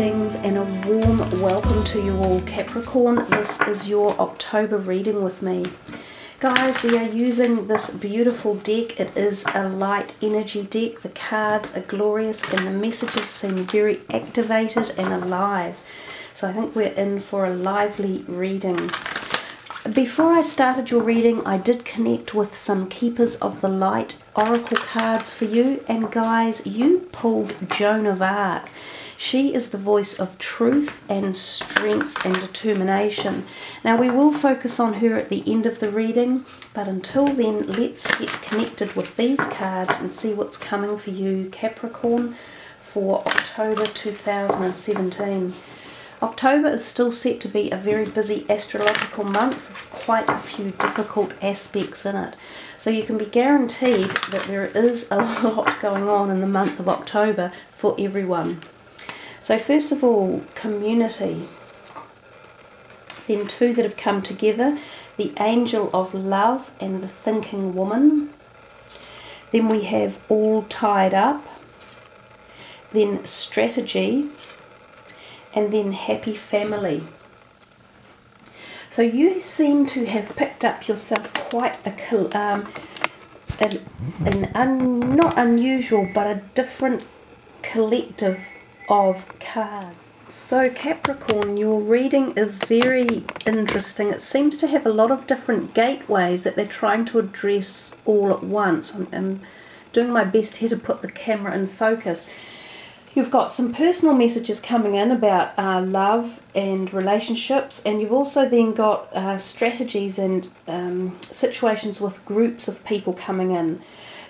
Greetings and a warm welcome to you all, Capricorn. This is your October reading with me. Guys, we are using this beautiful deck. It is a light energy deck. The cards are glorious and the messages seem very activated and alive. So I think we're in for a lively reading. Before I started your reading, I did connect with some Keepers of the Light Oracle cards for you. And guys, you pulled Joan of Arc. She is the voice of truth and strength and determination. Now we will focus on her at the end of the reading, but until then, let's get connected with these cards and see what's coming for you, Capricorn, for October 2017. October is still set to be a very busy astrological month with quite a few difficult aspects in it. So you can be guaranteed that there is a lot going on in the month of October for everyone. So first of all, community. Then two that have come together, the Angel of Love and the Thinking Woman. Then we have All Tied Up. Then Strategy. And then Happy Family. So you seem to have picked up yourself quite not unusual, but a different collective of cards. So Capricorn, your reading is very interesting. It seems to have a lot of different gateways that they're trying to address all at once. I'm doing my best here to put the camera in focus. You've got some personal messages coming in about love and relationships, and you've also then got strategies and situations with groups of people coming in.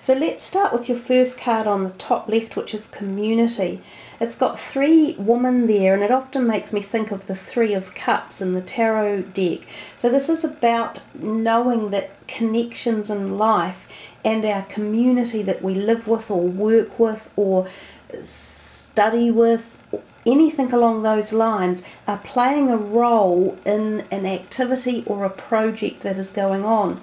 So let's start with your first card on the top left, which is community. It's got three women there, and it often makes me think of the Three of Cups in the tarot deck. So this is about knowing that connections in life and our community that we live with or work with or study with, anything along those lines, are playing a role in an activity or a project that is going on.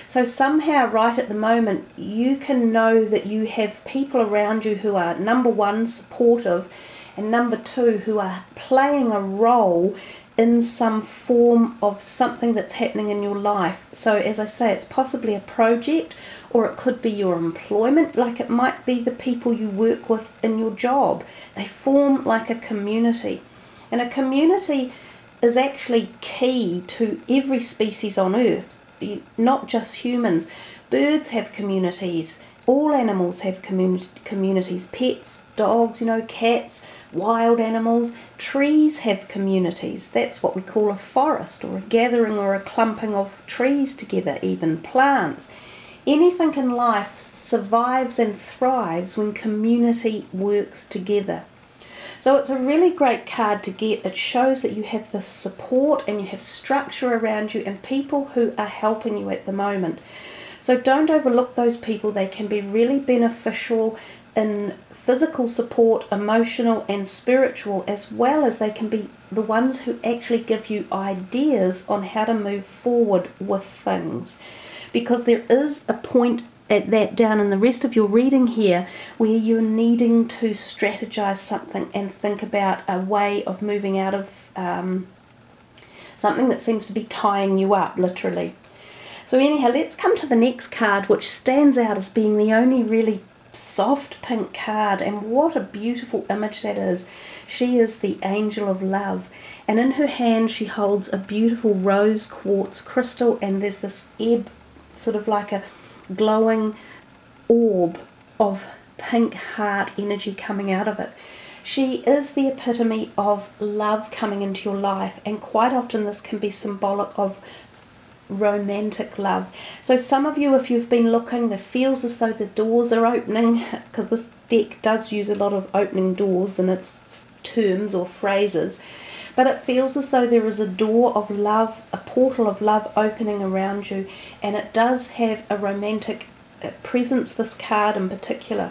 So somehow right at the moment you can know that you have people around you who are, number one, supportive, and number two, who are playing a role in some form of something that's happening in your life. So as I say, it's possibly a project, or it could be your employment, like it might be the people you work with in your job. They form like a community. And a community is actually key to every species on earth, not just humans. Birds have communities. All animals have communities. Pets, dogs, cats, wild animals. Trees have communities. That's what we call a forest, or a gathering or a clumping of trees together, even plants. Anything in life survives and thrives when community works together. So it's a really great card to get. It shows that you have the support and you have structure around you and people who are helping you at the moment. So don't overlook those people. They can be really beneficial in physical support, emotional and spiritual, as well as they can be the ones who actually give you ideas on how to move forward with things. Because there is a point at that down in the rest of your reading here where you're needing to strategize something and think about a way of moving out of something that seems to be tying you up, literally. So anyhow, let's come to the next card, which stands out as being the only really soft pink card, and what a beautiful image that is. She is the Angel of Love, and in her hand she holds a beautiful rose quartz crystal, and there's this ebb, sort of like a glowing orb of pink heart energy coming out of it. She is the epitome of love coming into your life, and quite often this can be symbolic of romantic love. So some of you, if you've been looking, it feels as though the doors are opening, because this deck does use a lot of opening doors in its terms or phrases. But it feels as though there is a door of love, a portal of love opening around you, and it does have a romantic presence, this card in particular.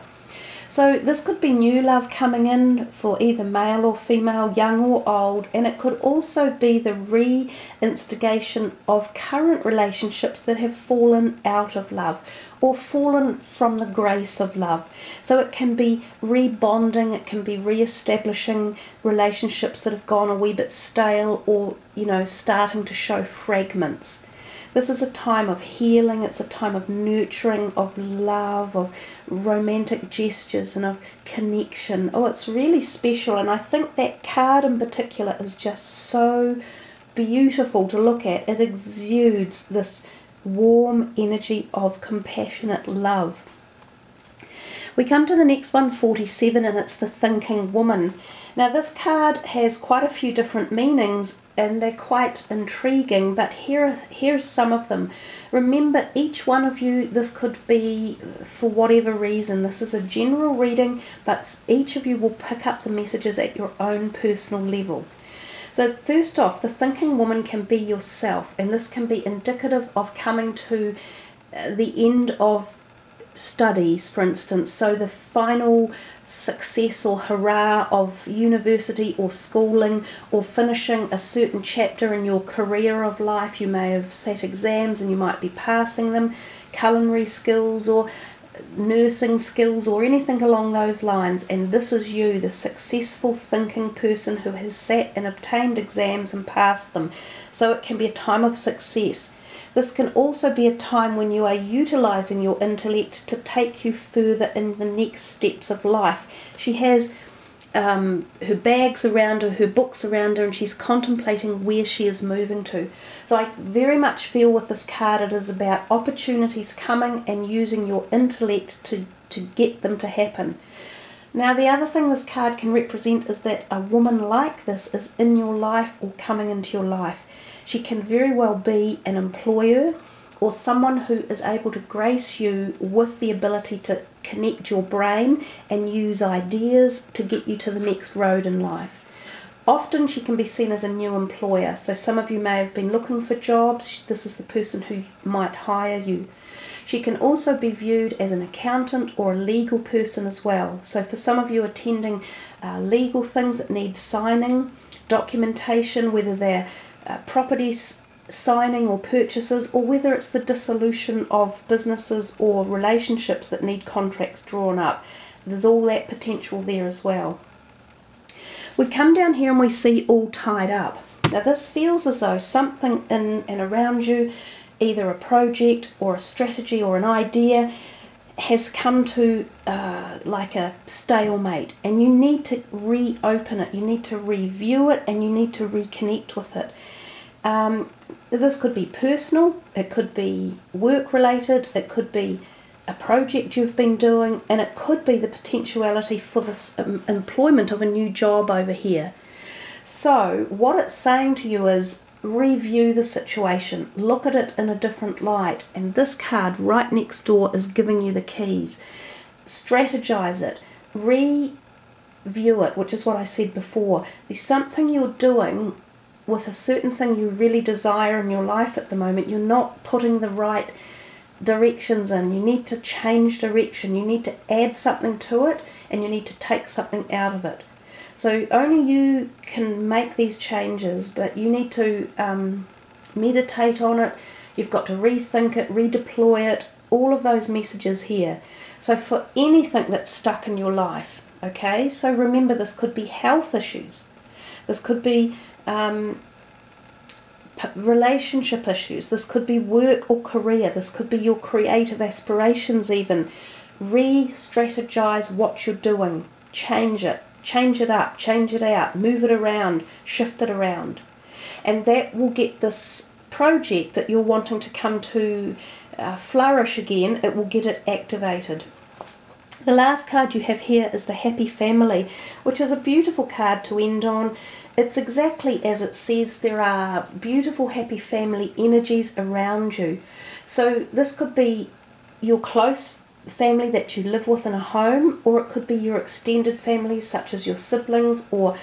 So this could be new love coming in for either male or female, young or old, and it could also be the reinstigation of current relationships that have fallen out of love or fallen from the grace of love. So it can be rebonding, it can be re-establishing relationships that have gone a wee bit stale or, starting to show fragments. This is a time of healing, it's a time of nurturing, of love, of romantic gestures and of connection. Oh, it's really special, and I think that card in particular is just so beautiful to look at. It exudes this warm energy of compassionate love. We come to the next one, 47, and it's the thinking woman. Now this card has quite a few different meanings and they're quite intriguing, but here's some of them. Remember, each one of you, this could be for whatever reason. This is a general reading, but each of you will pick up the messages at your own personal level. So first off, the thinking woman can be yourself, and this can be indicative of coming to the end of studies, for instance, so the final success or hurrah of university or schooling, or finishing a certain chapter in your career of life. You may have sat exams and you might be passing them, culinary skills or nursing skills or anything along those lines, and this is you, the successful thinking person who has sat and obtained exams and passed them. So it can be a time of success. This can also be a time when you are utilizing your intellect to take you further in the next steps of life. She has her bags around her, her books around her, and she's contemplating where she is moving to. So I very much feel with this card it is about opportunities coming and using your intellect to get them to happen. Now the other thing this card can represent is that a woman like this is in your life or coming into your life. She can very well be an employer or someone who is able to grace you with the ability to connect your brain and use ideas to get you to the next road in life. Often she can be seen as a new employer, so some of you may have been looking for jobs. This is the person who might hire you. She can also be viewed as an accountant or a legal person as well. So for some of you attending legal things that need signing, documentation, whether they're properties signing or purchases, or whether it's the dissolution of businesses or relationships that need contracts drawn up. There's all that potential there as well. We come down here and we see all tied up. Now this feels as though something in and around you, either a project or a strategy or an idea, has come to like a stalemate, and you need to reopen it, you need to review it, and you need to reconnect with it. This could be personal, it could be work related, it could be a project you've been doing, and it could be the potentiality for this employment of a new job over here. So what it's saying to you is review the situation, look at it in a different light, and this card right next door is giving you the keys. Strategize it, review it, which is what I said before. There's something you're doing with a certain thing you really desire in your life at the moment. You're not putting the right directions in. You need to change direction, you need to add something to it, and you need to take something out of it. So only you can make these changes, but you need to meditate on it, you've got to rethink it, redeploy it, all of those messages here. So for anything that's stuck in your life, okay, so remember this could be health issues, this could be relationship issues, this could be work or career, this could be your creative aspirations even. Re-strategize what you're doing, change it up, change it out, move it around, shift it around, and that will get this project that you're wanting to come to flourish again. It will get it activated. The last card you have here is the Happy Family, which is a beautiful card to end on. It's exactly as it says. There are beautiful happy family energies around you. So this could be your close family that you live with in a home, or it could be your extended family such as your siblings or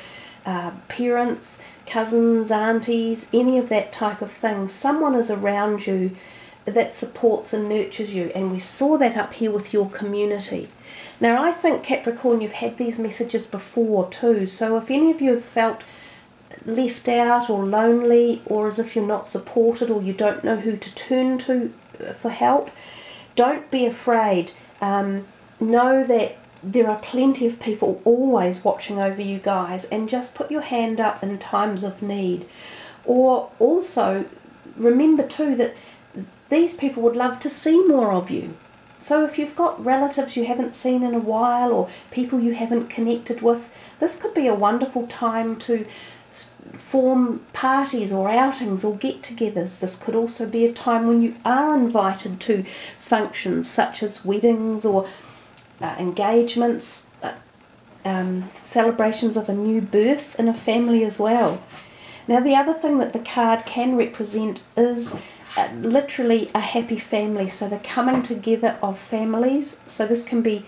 parents, cousins, aunties, any of that type of thing. Someone is around you that supports and nurtures you. And we saw that up here with your community. Now, I think, Capricorn, you've had these messages before too. So if any of you have felt left out or lonely, or as if you're not supported, or you don't know who to turn to for help, don't be afraid. Know that there are plenty of people always watching over you guys, and just put your hand up in times of need. Or also remember too that these people would love to see more of you. So if you've got relatives you haven't seen in a while, or people you haven't connected with, this could be a wonderful time to form parties or outings or get-togethers. This could also be a time when you are invited to functions such as weddings or engagements, celebrations of a new birth in a family as well. Now, the other thing that the card can represent is literally a happy family. So the coming together of families. So this can be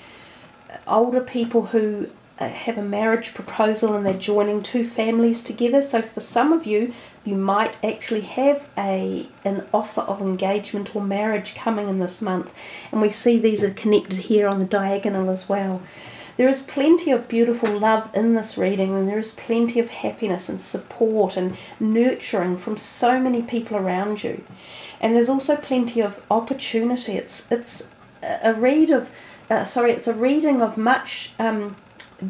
older people who have a marriage proposal and they're joining two families together. So for some of you, you might actually have an offer of engagement or marriage coming in this month. And we see these are connected here on the diagonal as well. There is plenty of beautiful love in this reading, and there is plenty of happiness and support and nurturing from so many people around you. And there's also plenty of opportunity. It's a reading of much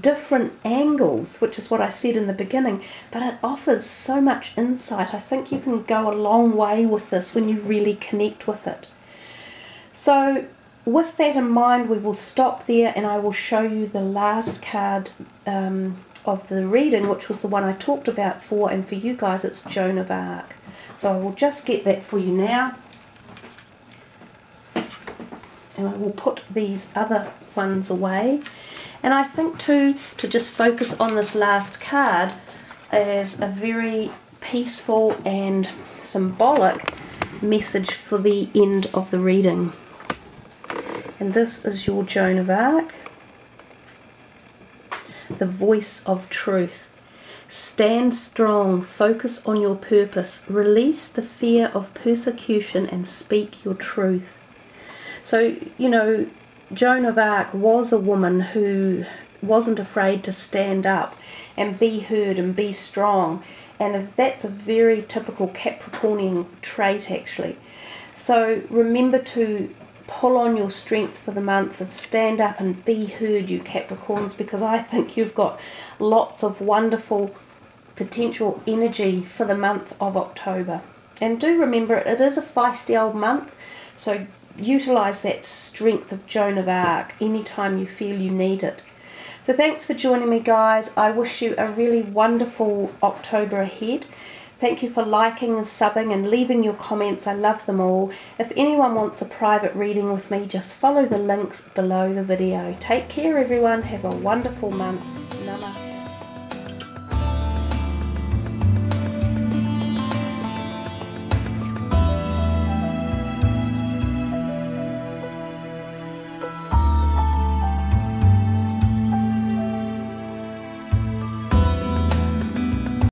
different angles, which is what I said in the beginning, but it offers so much insight. I think you can go a long way with this when you really connect with it. So with that in mind, we will stop there, and I will show you the last card of the reading, which was the one I talked about and for you guys it's Joan of Arc. So I will just get that for you now, and I will put these other ones away. And I think too, to just focus on this last card as a very peaceful and symbolic message for the end of the reading. And this is your Joan of Arc, the voice of truth. Stand strong, focus on your purpose, release the fear of persecution and speak your truth. So, you know, Joan of Arc was a woman who wasn't afraid to stand up and be heard and be strong. And that's a very typical Capricornian trait, actually. So remember to pull on your strength for the month and stand up and be heard, you Capricorns, because I think you've got lots of wonderful potential energy for the month of October. And do remember, it is a feisty old month, so utilize that strength of Joan of Arc anytime you feel you need it. So thanks for joining me, guys. I wish you a really wonderful October ahead. Thank you for liking and subbing and leaving your comments. I love them all. If anyone wants a private reading with me, just follow the links below the video. Take care, everyone. Have a wonderful month.